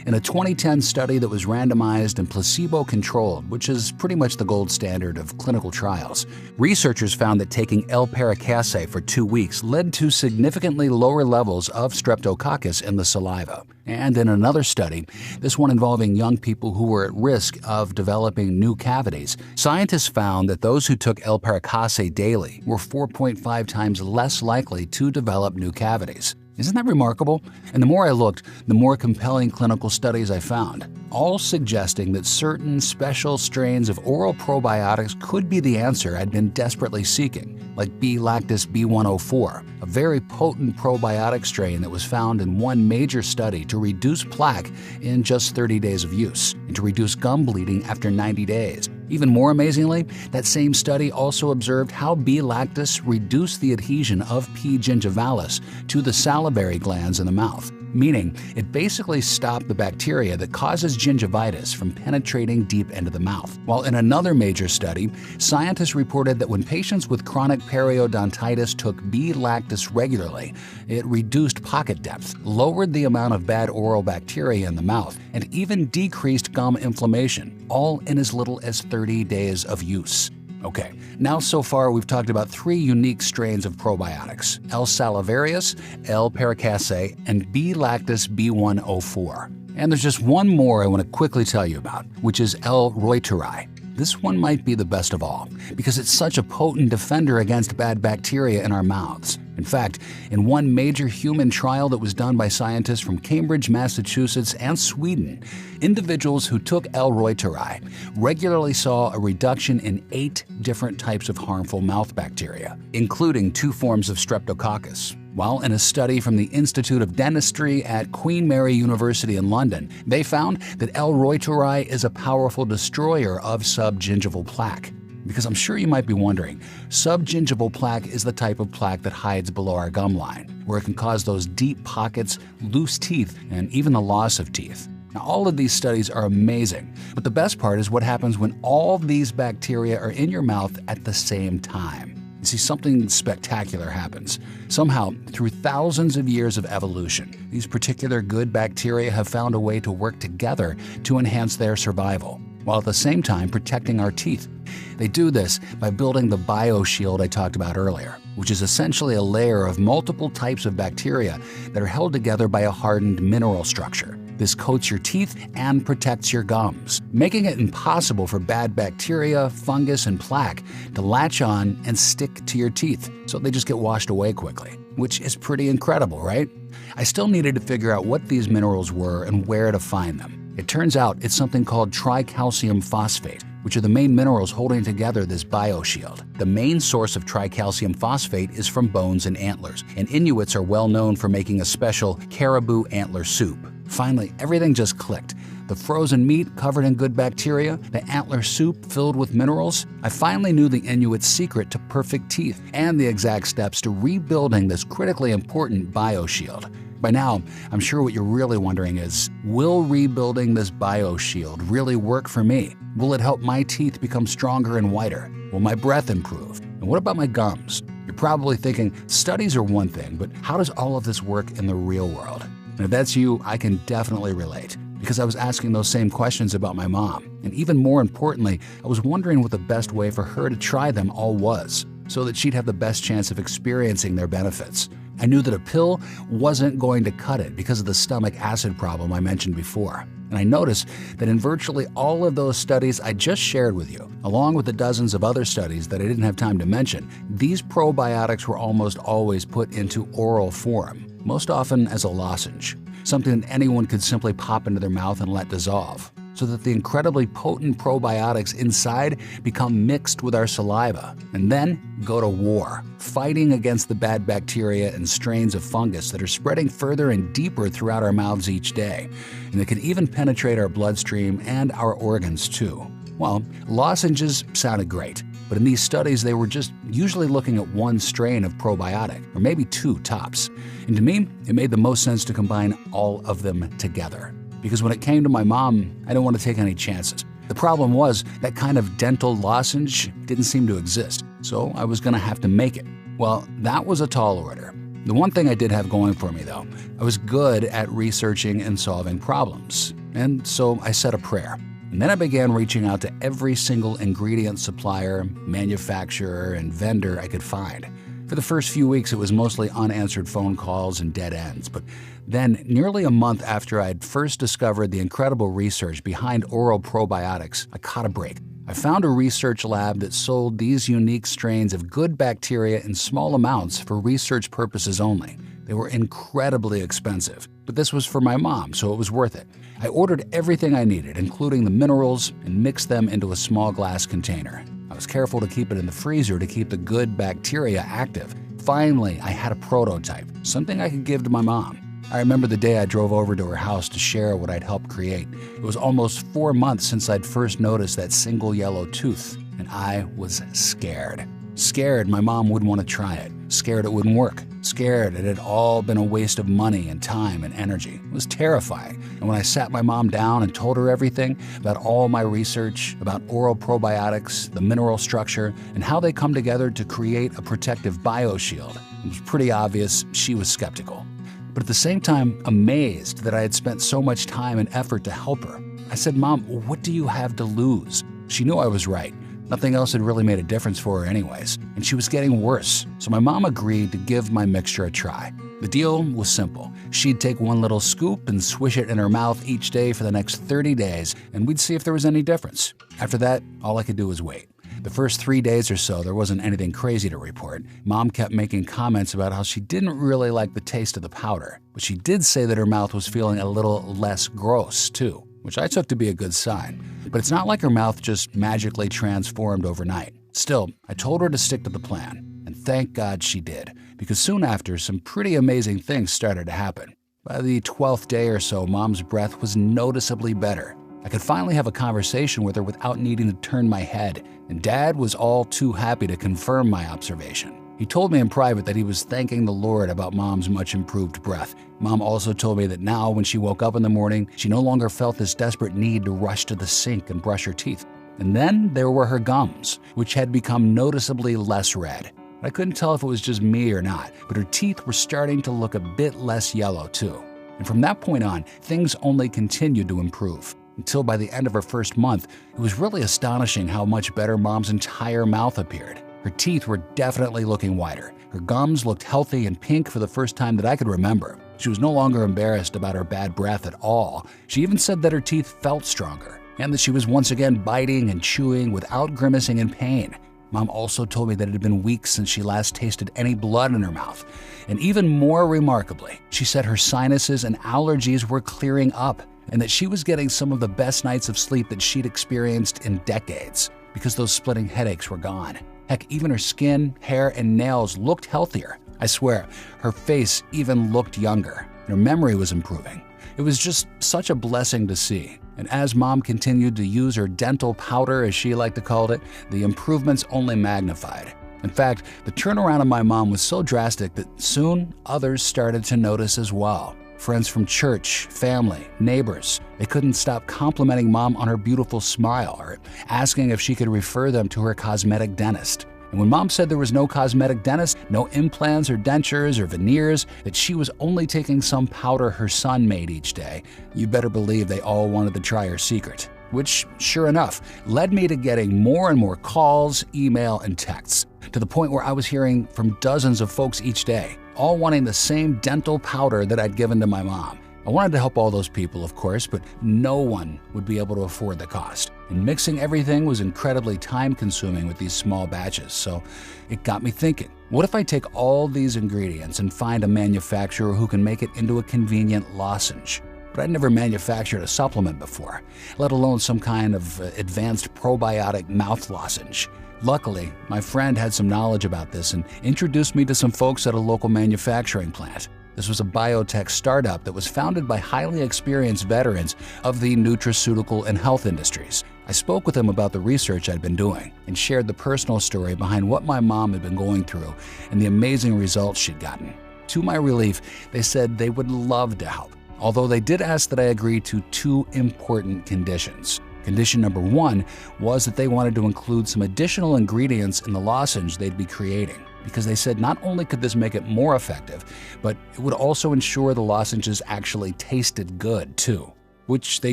In a 2010 study that was randomized and placebo-controlled, which is pretty much the gold standard of clinical trials, researchers found that taking L. paracasei for 2 weeks led to significantly lower levels of streptococcus in the saliva. And in another study, this one involving young people who were at risk of developing new cavities, scientists found that those who took L. paracasei daily were 4.5 times less likely to develop new cavities. Isn't that remarkable? And the more I looked, the more compelling clinical studies I found, all suggesting that certain special strains of oral probiotics could be the answer I'd been desperately seeking, like B. lactis B104, a very potent probiotic strain that was found in one major study to reduce plaque in just 30 days of use and to reduce gum bleeding after 90 days. Even more amazingly, that same study also observed how B. lactis reduced the adhesion of P. gingivalis to the salivary glands in the mouth, meaning it basically stopped the bacteria that causes gingivitis from penetrating deep into the mouth. While in another major study, scientists reported that when patients with chronic periodontitis took B. lactis regularly, it reduced pocket depth, lowered the amount of bad oral bacteria in the mouth, and even decreased gum inflammation, all in as little as 30 days of use. Okay, now so far we've talked about 3 unique strains of probiotics: L. salivarius, L. paracasei, and B. lactis B104. And there's just one more I want to quickly tell you about, which is L. reuteri. This one might be the best of all, because it's such a potent defender against bad bacteria in our mouths. In fact, in one major human trial that was done by scientists from Cambridge, Massachusetts, and Sweden, individuals who took L. reuteri regularly saw a reduction in 8 different types of harmful mouth bacteria, including 2 forms of streptococcus. While in a study from the Institute of Dentistry at Queen Mary University in London, they found that L. reuteri is a powerful destroyer of subgingival plaque. Because I'm sure you might be wondering, subgingival plaque is the type of plaque that hides below our gum line, where it can cause those deep pockets, loose teeth, and even the loss of teeth. Now, all of these studies are amazing, but the best part is what happens when all of these bacteria are in your mouth at the same time. You see, something spectacular happens. Somehow, through thousands of years of evolution, these particular good bacteria have found a way to work together to enhance their survival, while at the same time protecting our teeth. They do this by building the bioshield I talked about earlier, which is essentially a layer of multiple types of bacteria that are held together by a hardened mineral structure. This coats your teeth and protects your gums, making it impossible for bad bacteria, fungus, and plaque to latch on and stick to your teeth, so they just get washed away quickly, which is pretty incredible, right? I still needed to figure out what these minerals were and where to find them. It turns out it's something called tricalcium phosphate, which are the main minerals holding together this bioshield. The main source of tricalcium phosphate is from bones and antlers, and Inuits are well known for making a special caribou antler soup. Finally, everything just clicked. The frozen meat covered in good bacteria, the antler soup filled with minerals. I finally knew the Inuit's secret to perfect teeth and the exact steps to rebuilding this critically important bioshield. By now, I'm sure what you're really wondering is, will rebuilding this bioshield really work for me? Will it help my teeth become stronger and whiter? Will my breath improve? And what about my gums? You're probably thinking, studies are one thing, but how does all of this work in the real world? And if that's you, I can definitely relate, because I was asking those same questions about my mom. And even more importantly, I was wondering what the best way for her to try them all was, so that she'd have the best chance of experiencing their benefits. I knew that a pill wasn't going to cut it because of the stomach acid problem I mentioned before. And I noticed that in virtually all of those studies I just shared with you, along with the dozens of other studies that I didn't have time to mention, these probiotics were almost always put into oral form, most often as a lozenge, something that anyone could simply pop into their mouth and let dissolve, so that the incredibly potent probiotics inside become mixed with our saliva and then go to war, fighting against the bad bacteria and strains of fungus that are spreading further and deeper throughout our mouths each day, and that can even penetrate our bloodstream and our organs too. Well, lozenges sounded great, But in these studies, they were just usually looking at one strain of probiotic, or maybe two tops. And to me, it made the most sense to combine all of them together. Because when it came to my mom, I didn't want to take any chances. The problem was that kind of dental lozenge didn't seem to exist, so I was going to have to make it. Well, that was a tall order. The one thing I did have going for me, though, I was good at researching and solving problems. And so I said a prayer. And then I began reaching out to every single ingredient supplier, manufacturer, and vendor I could find. For the first few weeks, it was mostly unanswered phone calls and dead ends. But then, nearly a month after I'd first discovered the incredible research behind oral probiotics, I caught a break. I found a research lab that sold these unique strains of good bacteria in small amounts for research purposes only. They were incredibly expensive, but this was for my mom, so it was worth it. I ordered everything I needed, including the minerals, and mixed them into a small glass container. I was careful to keep it in the freezer to keep the good bacteria active. Finally, I had a prototype, something I could give to my mom. I remember the day I drove over to her house to share what I'd helped create. It was almost 4 months since I'd first noticed that single yellow tooth, and I was scared. Scared my mom wouldn't want to try it. Scared it wouldn't work. Scared it had all been a waste of money and time and energy. It was terrifying. And when I sat my mom down and told her everything about all my research, about oral probiotics, the mineral structure, and how they come together to create a protective bioshield, it was pretty obvious she was skeptical. But at the same time, amazed that I had spent so much time and effort to help her. I said, "Mom, what do you have to lose?" She knew I was right. Nothing else had really made a difference for her anyways, and she was getting worse. So my mom agreed to give my mixture a try. The deal was simple. She'd take one little scoop and swish it in her mouth each day for the next 30 days, and we'd see if there was any difference. After that, all I could do was wait. The first 3 days or so, there wasn't anything crazy to report. Mom kept making comments about how she didn't really like the taste of the powder, but she did say that her mouth was feeling a little less gross, too, which I took to be a good sign. But it's not like her mouth just magically transformed overnight. Still, I told her to stick to the plan, and thank God she did, because soon after, some pretty amazing things started to happen. By the 12th day or so, Mom's breath was noticeably better. I could finally have a conversation with her without needing to turn my head, and Dad was all too happy to confirm my observation. He told me in private that he was thanking the Lord about Mom's much improved breath. Mom also told me that now, when she woke up in the morning, she no longer felt this desperate need to rush to the sink and brush her teeth. And then there were her gums, which had become noticeably less red. I couldn't tell if it was just me or not, but her teeth were starting to look a bit less yellow too. And from that point on, things only continued to improve. Until by the end of her first month, it was really astonishing how much better Mom's entire mouth appeared. Her teeth were definitely looking whiter. Her gums looked healthy and pink for the first time that I could remember. She was no longer embarrassed about her bad breath at all. She even said that her teeth felt stronger, and that she was once again biting and chewing without grimacing in pain. Mom also told me that it had been weeks since she last tasted any blood in her mouth. And even more remarkably, she said her sinuses and allergies were clearing up, and that she was getting some of the best nights of sleep that she'd experienced in decades, because those splitting headaches were gone. Heck, even her skin, hair, and nails looked healthier. I swear, her face even looked younger. Her memory was improving. It was just such a blessing to see. And as Mom continued to use her dental powder, as she liked to call it, the improvements only magnified. In fact, the turnaround of my mom was so drastic that soon others started to notice as well. Friends from church, family, neighbors, they couldn't stop complimenting Mom on her beautiful smile or asking if she could refer them to her cosmetic dentist. And when Mom said there was no cosmetic dentist, no implants or dentures or veneers, that she was only taking some powder her son made each day, you better believe they all wanted to try her secret. Which, sure enough, led me to getting more and more calls, email, and texts, to the point where I was hearing from dozens of folks each day, all wanting the same dental powder that I'd given to my mom. I wanted to help all those people, of course, but no one would be able to afford the cost. And mixing everything was incredibly time-consuming with these small batches, so it got me thinking, what if I take all these ingredients and find a manufacturer who can make it into a convenient lozenge? But I'd never manufactured a supplement before, let alone some kind of advanced probiotic mouth lozenge. Luckily, my friend had some knowledge about this and introduced me to some folks at a local manufacturing plant. This was a biotech startup that was founded by highly experienced veterans of the nutraceutical and health industries. I I spoke with them about the research I'd been doing and shared the personal story behind what my mom had been going through and the amazing results she'd gotten. To my relief, they said they would love to help, although they did ask that I agree to 2 important conditions. Condition number 1 was that they wanted to include some additional ingredients in the lozenge they'd be creating, because they said not only could this make it more effective, but it would also ensure the lozenges actually tasted good too, which they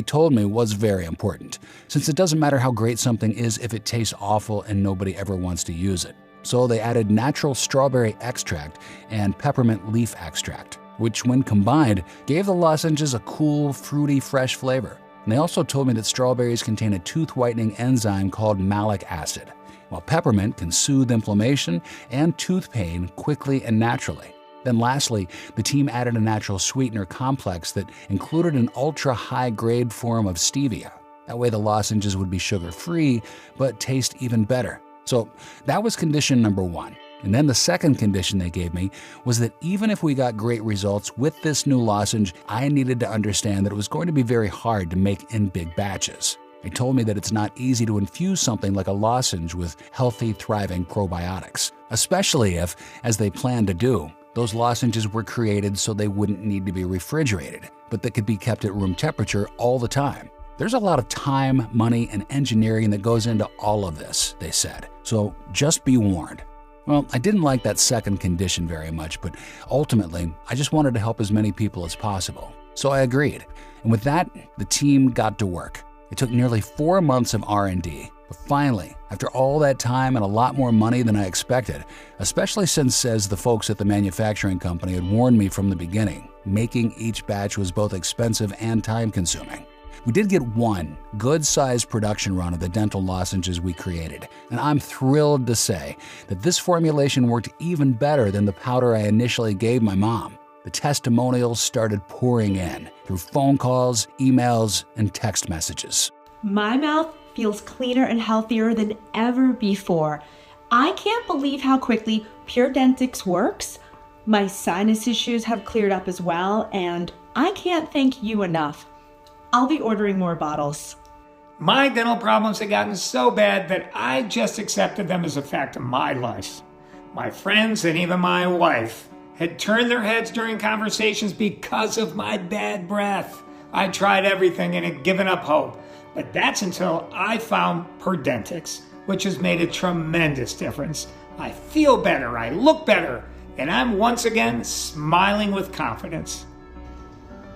told me was very important, since it doesn't matter how great something is if it tastes awful and nobody ever wants to use it. So they added natural strawberry extract and peppermint leaf extract, which when combined gave the lozenges a cool, fruity, fresh flavor. And they also told me that strawberries contain a tooth-whitening enzyme called malic acid, while peppermint can soothe inflammation and tooth pain quickly and naturally. Then lastly, the team added a natural sweetener complex that included an ultra-high-grade form of stevia. That way the lozenges would be sugar-free, but taste even better. So that was condition number 1. And then the second condition they gave me was that even if we got great results with this new lozenge, I needed to understand that it was going to be very hard to make in big batches. They told me that it's not easy to infuse something like a lozenge with healthy, thriving probiotics, especially if, as they planned to do, those lozenges were created so they wouldn't need to be refrigerated, but that could be kept at room temperature all the time. There's a lot of time, money, and engineering that goes into all of this, they said, so just be warned. Well, I didn't like that second condition very much, but ultimately, I just wanted to help as many people as possible. So I agreed. And with that, the team got to work. It took nearly 4 months of R&D, but finally, after all that time and a lot more money than I expected, especially since, as the folks at the manufacturing company had warned me from the beginning, making each batch was both expensive and time-consuming. We did get one good-sized production run of the dental lozenges we created, and I'm thrilled to say that this formulation worked even better than the powder I initially gave my mom. The testimonials started pouring in through phone calls, emails, and text messages. My mouth feels cleaner and healthier than ever before. I can't believe how quickly PurDentix works. My sinus issues have cleared up as well, and I can't thank you enough. I'll be ordering more bottles. My dental problems had gotten so bad that I just accepted them as a fact of my life. My friends and even my wife had turned their heads during conversations because of my bad breath. I tried everything and had given up hope, but that's until I found PurDentix, which has made a tremendous difference. I feel better, I look better, and I'm once again smiling with confidence.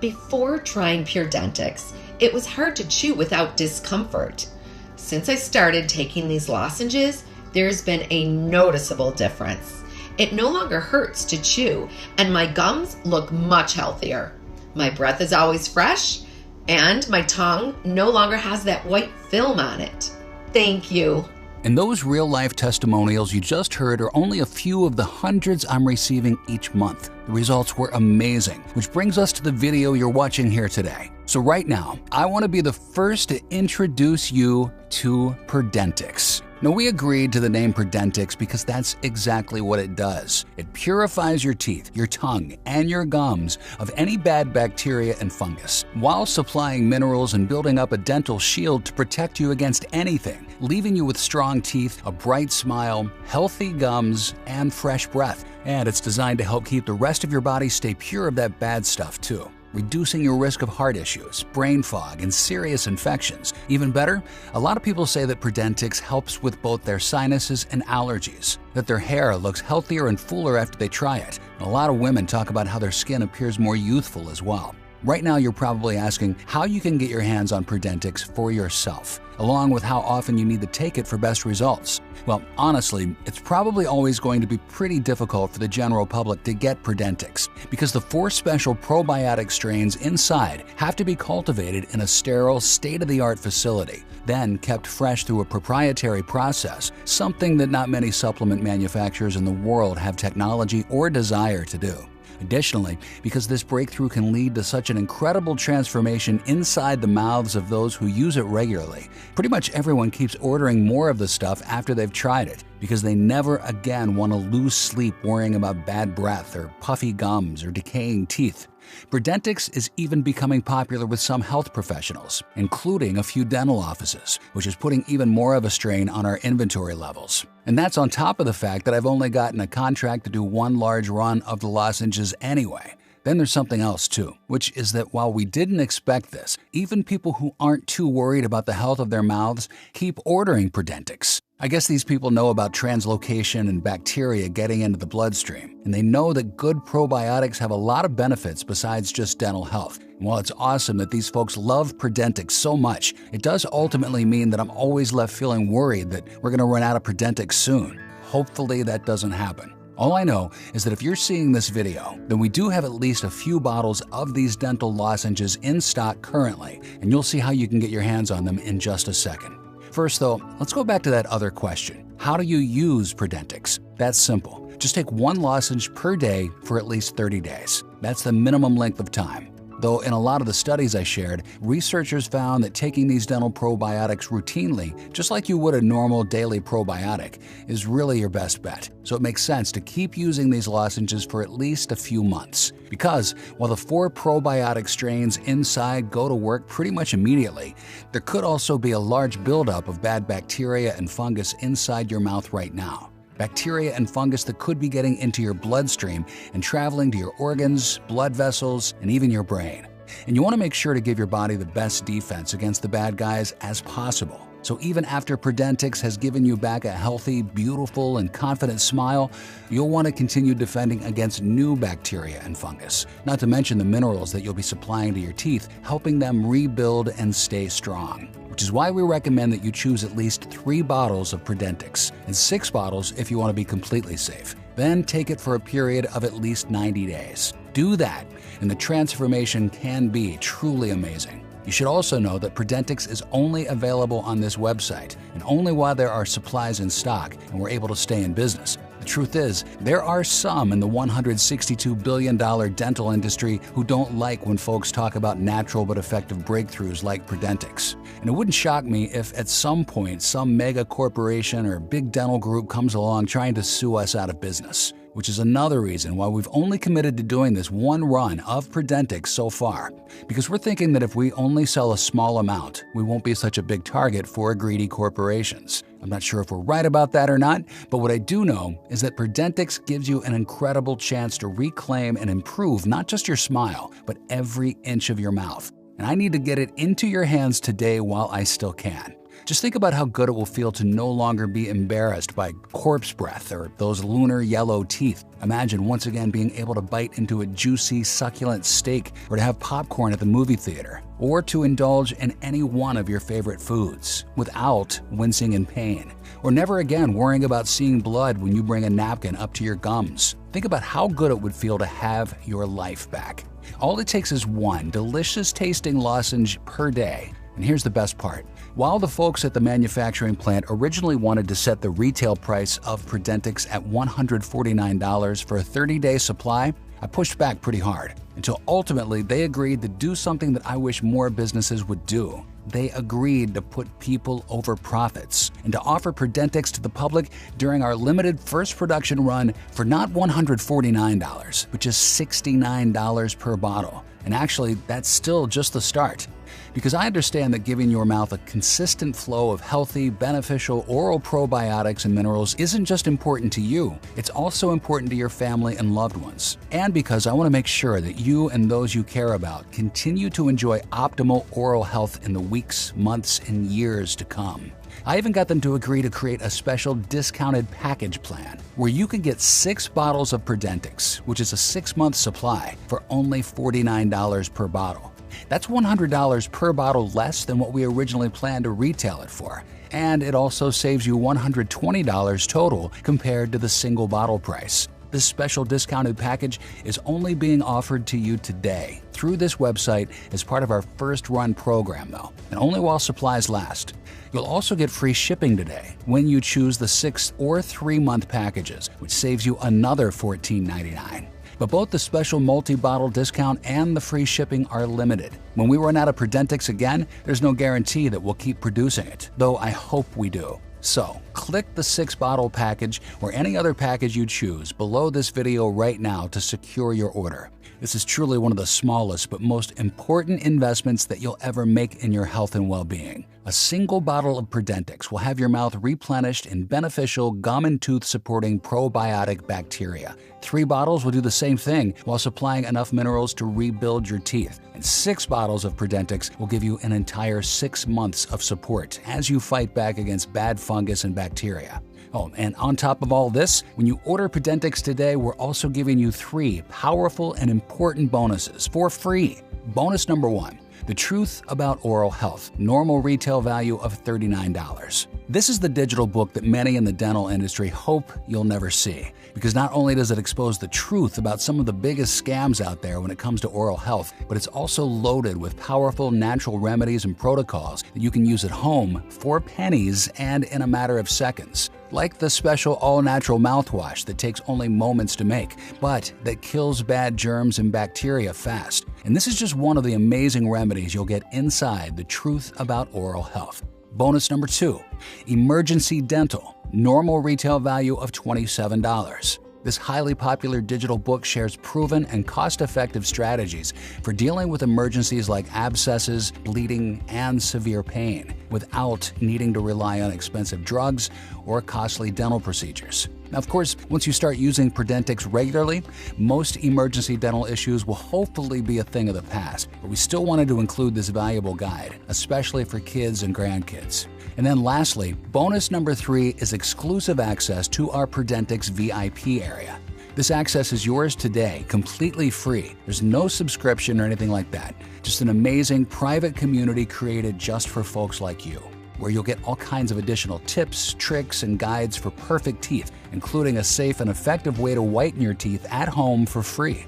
Before trying PurDentix, it was hard to chew without discomfort. Since I started taking these lozenges, there's been a noticeable difference. It no longer hurts to chew, and my gums look much healthier. My breath is always fresh, and my tongue no longer has that white film on it. Thank you. And those real-life testimonials you just heard are only a few of the hundreds I'm receiving each month. The results were amazing, which brings us to the video you're watching here today. So right now, I want to be the first to introduce you to PurDentix. Now, we agreed to the name PurDentix because that's exactly what it does. It purifies your teeth, your tongue, and your gums of any bad bacteria and fungus, while supplying minerals and building up a dental shield to protect you against anything, leaving you with strong teeth, a bright smile, healthy gums, and fresh breath. And it's designed to help keep the rest of your body stay pure of that bad stuff too, reducing your risk of heart issues, brain fog, and serious infections. Even better, a lot of people say that PurDentix helps with both their sinuses and allergies, that their hair looks healthier and fuller after they try it. And a lot of women talk about how their skin appears more youthful as well. Right now, you're probably asking how you can get your hands on PurDentix for yourself, along with how often you need to take it for best results. Well, honestly, it's probably always going to be pretty difficult for the general public to get PurDentix because the 4 special probiotic strains inside have to be cultivated in a sterile, state-of-the-art facility, then kept fresh through a proprietary process, something that not many supplement manufacturers in the world have technology or desire to do. Additionally, because this breakthrough can lead to such an incredible transformation inside the mouths of those who use it regularly, pretty much everyone keeps ordering more of the stuff after they've tried it because they never again want to lose sleep worrying about bad breath or puffy gums or decaying teeth. PurDentix is even becoming popular with some health professionals, including a few dental offices, which is putting even more of a strain on our inventory levels. And that's on top of the fact that I've only gotten a contract to do one large run of the lozenges anyway. Then there's something else too, which is that while we didn't expect this, even people who aren't too worried about the health of their mouths keep ordering PurDentix. I guess these people know about translocation and bacteria getting into the bloodstream, and they know that good probiotics have a lot of benefits besides just dental health. And while it's awesome that these folks love PurDentix so much, it does ultimately mean that I'm always left feeling worried that we're going to run out of PurDentix soon. Hopefully that doesn't happen. All I know is that if you're seeing this video, then we do have at least a few bottles of these dental lozenges in stock currently, and you'll see how you can get your hands on them in just a second. First though, let's go back to that other question. How do you use PurDentix? That's simple. Just take one lozenge per day for at least 30 days. That's the minimum length of time. Though in a lot of the studies I shared, researchers found that taking these dental probiotics routinely, just like you would a normal daily probiotic, is really your best bet. So it makes sense to keep using these lozenges for at least a few months. Because while the 4 probiotic strains inside go to work pretty much immediately, there could also be a large buildup of bad bacteria and fungus inside your mouth right now. Bacteria and fungus that could be getting into your bloodstream and traveling to your organs, blood vessels, and even your brain. And you want to make sure to give your body the best defense against the bad guys as possible. So even after PurDentix has given you back a healthy, beautiful, and confident smile, you'll want to continue defending against new bacteria and fungus, not to mention the minerals that you'll be supplying to your teeth, helping them rebuild and stay strong. Which is why we recommend that you choose at least 3 bottles of PurDentix and 6 bottles if you want to be completely safe. Then take it for a period of at least 90 days. Do that, and the transformation can be truly amazing. You should also know that PurDentix is only available on this website and only while there are supplies in stock and we're able to stay in business. The truth is, there are some in the $162 billion dental industry who don't like when folks talk about natural but effective breakthroughs like PurDentix. And it wouldn't shock me if at some point some mega corporation or big dental group comes along trying to sue us out of business, which is another reason why we've only committed to doing this one run of PurDentix so far. Because we're thinking that if we only sell a small amount, we won't be such a big target for greedy corporations. I'm not sure if we're right about that or not, but what I do know is that PurDentix gives you an incredible chance to reclaim and improve not just your smile, but every inch of your mouth. And I need to get it into your hands today while I still can. Just think about how good it will feel to no longer be embarrassed by corpse breath or those lunar yellow teeth. Imagine once again being able to bite into a juicy, succulent steak, or to have popcorn at the movie theater, or to indulge in any one of your favorite foods without wincing in pain, or never again worrying about seeing blood when you bring a napkin up to your gums. Think about how good it would feel to have your life back. All it takes is one delicious tasting lozenge per day. And here's the best part. While the folks at the manufacturing plant originally wanted to set the retail price of PurDentix at $149 for a 30-day supply, I pushed back pretty hard until ultimately they agreed to do something that I wish more businesses would do. They agreed to put people over profits and to offer PurDentix to the public during our limited first production run for not $149, but just $69 per bottle. And actually, that's still just the start. Because I understand that giving your mouth a consistent flow of healthy, beneficial oral probiotics and minerals isn't just important to you, it's also important to your family and loved ones. And because I want to make sure that you and those you care about continue to enjoy optimal oral health in the weeks, months, and years to come. I even got them to agree to create a special discounted package plan where you can get 6 bottles of PurDentix, which is a 6-month supply, for only $49 per bottle. That's $100 per bottle less than what we originally planned to retail it for. And it also saves you $120 total compared to the single bottle price. This special discounted package is only being offered to you today through this website as part of our first run program though, and only while supplies last. You'll also get free shipping today when you choose the 6 or 3-month packages, which saves you another $14.99. But both the special multi-bottle discount and the free shipping are limited. When we run out of PurDentix again, there's no guarantee that we'll keep producing it, though I hope we do. So, click the 6-bottle package or any other package you choose below this video right now to secure your order. This is truly one of the smallest but most important investments that you'll ever make in your health and well-being. A single bottle of PurDentix will have your mouth replenished in beneficial gum and tooth supporting probiotic bacteria. 3 bottles will do the same thing while supplying enough minerals to rebuild your teeth. And 6 bottles of PurDentix will give you an entire 6 months of support as you fight back against bad fungus and bacteria. Oh, and on top of all this, when you order PurDentix today, we're also giving you 3 powerful and important bonuses for free. Bonus number 1. The Truth About Oral Health, normal retail value of $39. This is the digital book that many in the dental industry hope you'll never see, because not only does it expose the truth about some of the biggest scams out there when it comes to oral health, but it's also loaded with powerful natural remedies and protocols that you can use at home for pennies and in a matter of seconds. Like the special all-natural mouthwash that takes only moments to make, but that kills bad germs and bacteria fast. And this is just one of the amazing remedies you'll get inside The Truth About Oral Health. Bonus number 2, Emergency Dental, normal retail value of $27. This highly popular digital book shares proven and cost-effective strategies for dealing with emergencies like abscesses, bleeding, and severe pain without needing to rely on expensive drugs or costly dental procedures. Now, of course, once you start using PurDentix regularly, most emergency dental issues will hopefully be a thing of the past, but we still wanted to include this valuable guide, especially for kids and grandkids. And then lastly, bonus number 3 is exclusive access to our PurDentix VIP area. This access is yours today, completely free. There's no subscription or anything like that. Just an amazing private community created just for folks like you, where you'll get all kinds of additional tips, tricks, and guides for perfect teeth, including a safe and effective way to whiten your teeth at home for free,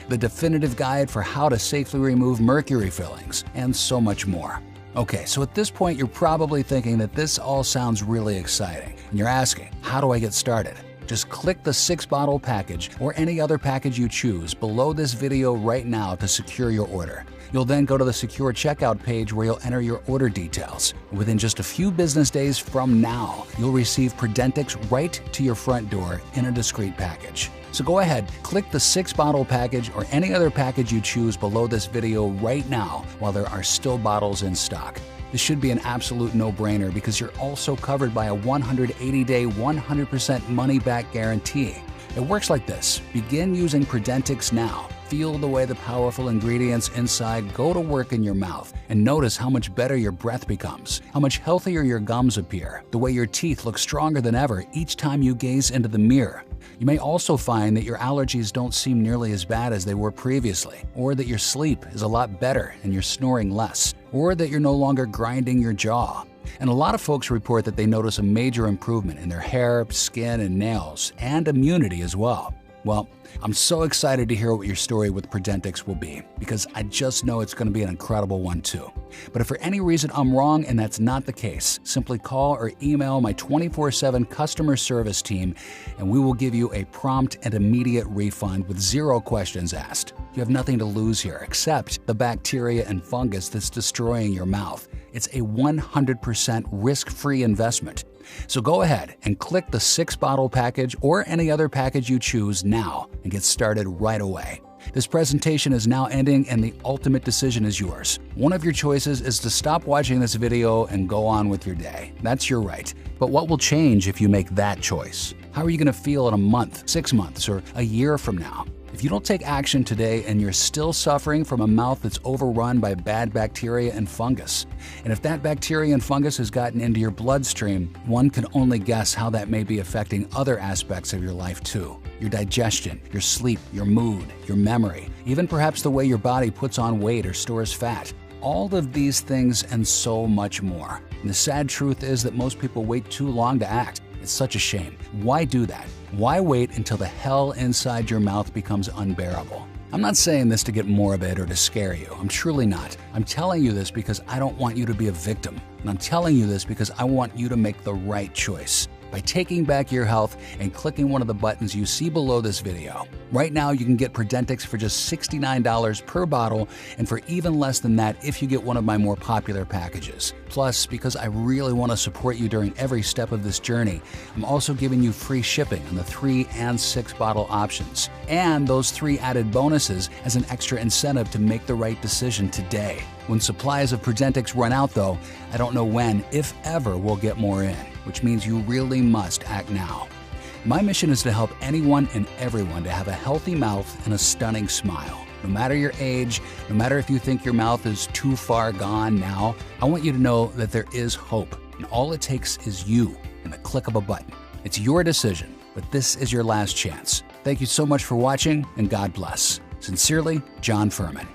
the definitive guide for how to safely remove mercury fillings, and so much more. Okay, so at this point, you're probably thinking that this all sounds really exciting, and you're asking, how do I get started? Just click the 6-bottle package or any other package you choose below this video right now to secure your order. You'll then go to the secure checkout page where you'll enter your order details. Within just a few business days from now, you'll receive PurDentix right to your front door in a discreet package. So go ahead, click the 6-bottle package or any other package you choose below this video right now while there are still bottles in stock. This should be an absolute no-brainer because you're also covered by a 180-day, 100% money-back guarantee. It works like this. Begin using PurDentix now. Feel the way the powerful ingredients inside go to work in your mouth, and notice how much better your breath becomes, how much healthier your gums appear, the way your teeth look stronger than ever each time you gaze into the mirror. You may also find that your allergies don't seem nearly as bad as they were previously, or that your sleep is a lot better and you're snoring less, or that you're no longer grinding your jaw. And a lot of folks report that they notice a major improvement in their hair, skin, and nails, and immunity as well. Well, I'm so excited to hear what your story with PurDentix will be, because I just know it's going to be an incredible one too. But if for any reason I'm wrong and that's not the case, simply call or email my 24/7 customer service team and we will give you a prompt and immediate refund with 0 questions asked. You have nothing to lose here except the bacteria and fungus that's destroying your mouth. It's a 100% risk-free investment. So go ahead and click the 6-bottle package or any other package you choose now and get started right away. This presentation is now ending and the ultimate decision is yours. One of your choices is to stop watching this video and go on with your day. That's your right. But what will change if you make that choice? How are you going to feel in a month, 6 months, or a year from now? If you don't take action today and you're still suffering from a mouth that's overrun by bad bacteria and fungus, and if that bacteria and fungus has gotten into your bloodstream, one can only guess how that may be affecting other aspects of your life too. Your digestion, your sleep, your mood, your memory, even perhaps the way your body puts on weight or stores fat. All of these things and so much more. And the sad truth is that most people wait too long to act. It's such a shame. Why do that? Why wait until the hell inside your mouth becomes unbearable? I'm not saying this to get morbid or to scare you. I'm truly not. I'm telling you this because I don't want you to be a victim. And I'm telling you this because I want you to make the right choice. by taking back your health and clicking one of the buttons you see below this video. Right now, you can get PurDentix for just $69 per bottle, and for even less than that if you get one of my more popular packages. Plus, because I really want to support you during every step of this journey, I'm also giving you free shipping on the 3 and 6 bottle options, and those 3 added bonuses as an extra incentive to make the right decision today. When supplies of PurDentix run out though, I don't know when, if ever, we'll get more in, which means you really must act now. My mission is to help anyone and everyone to have a healthy mouth and a stunning smile. No matter your age, no matter if you think your mouth is too far gone now, I want you to know that there is hope, and all it takes is you and the click of a button. It's your decision, but this is your last chance. Thank you so much for watching, and God bless. Sincerely, John Furman.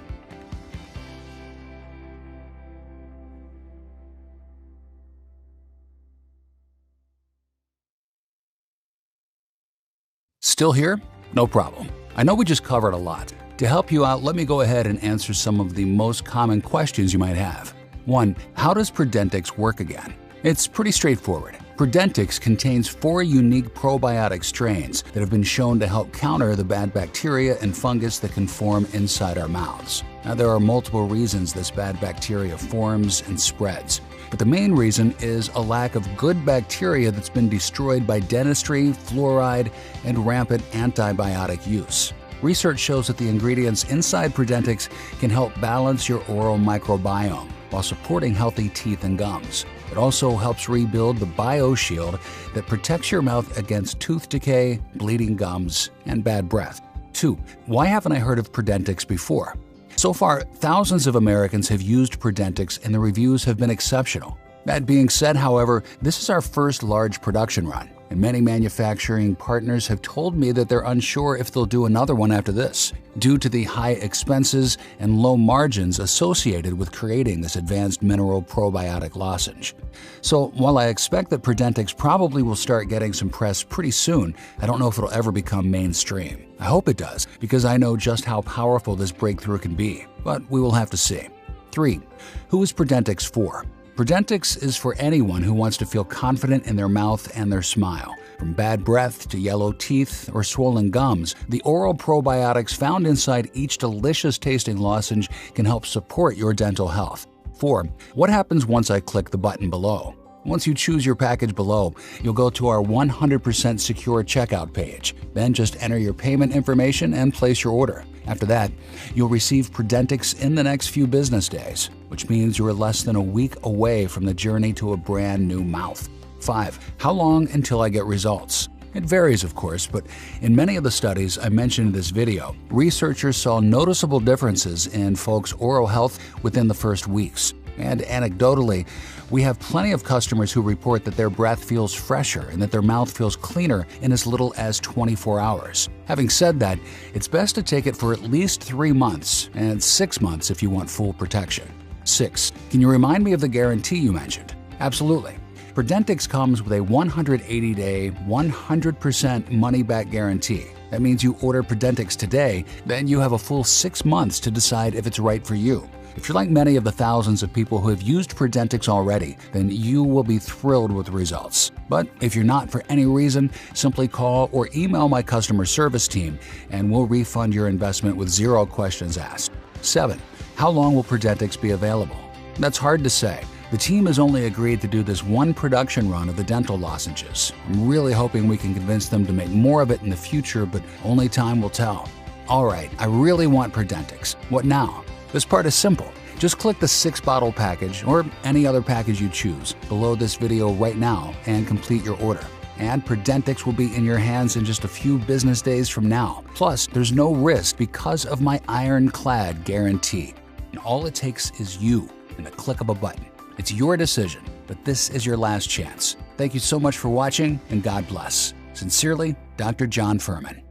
Still here? No problem. I know we just covered a lot. To help you out, let me go ahead and answer some of the most common questions you might have. 1. How does PurDentix work again? It's pretty straightforward. PurDentix contains 4 unique probiotic strains that have been shown to help counter the bad bacteria and fungus that can form inside our mouths. Now, there are multiple reasons this bad bacteria forms and spreads, but the main reason is a lack of good bacteria that's been destroyed by dentistry, fluoride, and rampant antibiotic use. Research shows that the ingredients inside PurDentix can help balance your oral microbiome while supporting healthy teeth and gums. It also helps rebuild the bioshield that protects your mouth against tooth decay, bleeding gums, and bad breath. 2. Why haven't I heard of PurDentix before? So far, thousands of Americans have used PurDentix and the reviews have been exceptional. That being said, however, this is our first large production run, and many manufacturing partners have told me that they're unsure if they'll do another one after this, due to the high expenses and low margins associated with creating this advanced mineral probiotic lozenge. So while I expect that PurDentix probably will start getting some press pretty soon, I don't know if it'll ever become mainstream. I hope it does, because I know just how powerful this breakthrough can be, but we will have to see. 3. Who is PurDentix for? PurDentix is for anyone who wants to feel confident in their mouth and their smile. From bad breath to yellow teeth or swollen gums, the oral probiotics found inside each delicious-tasting lozenge can help support your dental health. 4. What happens once I click the button below? Once you choose your package below, you'll go to our 100% secure checkout page. Then just enter your payment information and place your order. After that, you'll receive PurDentix in the next few business days, which means you're less than a week away from the journey to a brand new mouth. 5. How long until I get results? It varies, of course, but in many of the studies I mentioned in this video, researchers saw noticeable differences in folks' oral health within the first weeks. And anecdotally, we have plenty of customers who report that their breath feels fresher and that their mouth feels cleaner in as little as 24 hours. Having said that, it's best to take it for at least 3 months, and 6 months if you want full protection. 6. Can you remind me of the guarantee you mentioned? Absolutely. PurDentix comes with a 180-day, 100% money-back guarantee. That means you order PurDentix today, then you have a full 6 months to decide if it's right for you. If you're like many of the thousands of people who have used PurDentix already, then you will be thrilled with the results. But if you're not for any reason, simply call or email my customer service team and we'll refund your investment with 0 questions asked. 7. How long will PurDentix be available? That's hard to say. The team has only agreed to do this one production run of the dental lozenges. I'm really hoping we can convince them to make more of it in the future, but only time will tell. Alright, I really want PurDentix. What now? This part is simple. Just click the 6-bottle package or any other package you choose below this video right now and complete your order. And PurDentix will be in your hands in just a few business days from now. Plus, there's no risk because of my ironclad guarantee. And all it takes is you and the click of a button. It's your decision, but this is your last chance. Thank you so much for watching, and God bless. Sincerely, Dr. John Furman.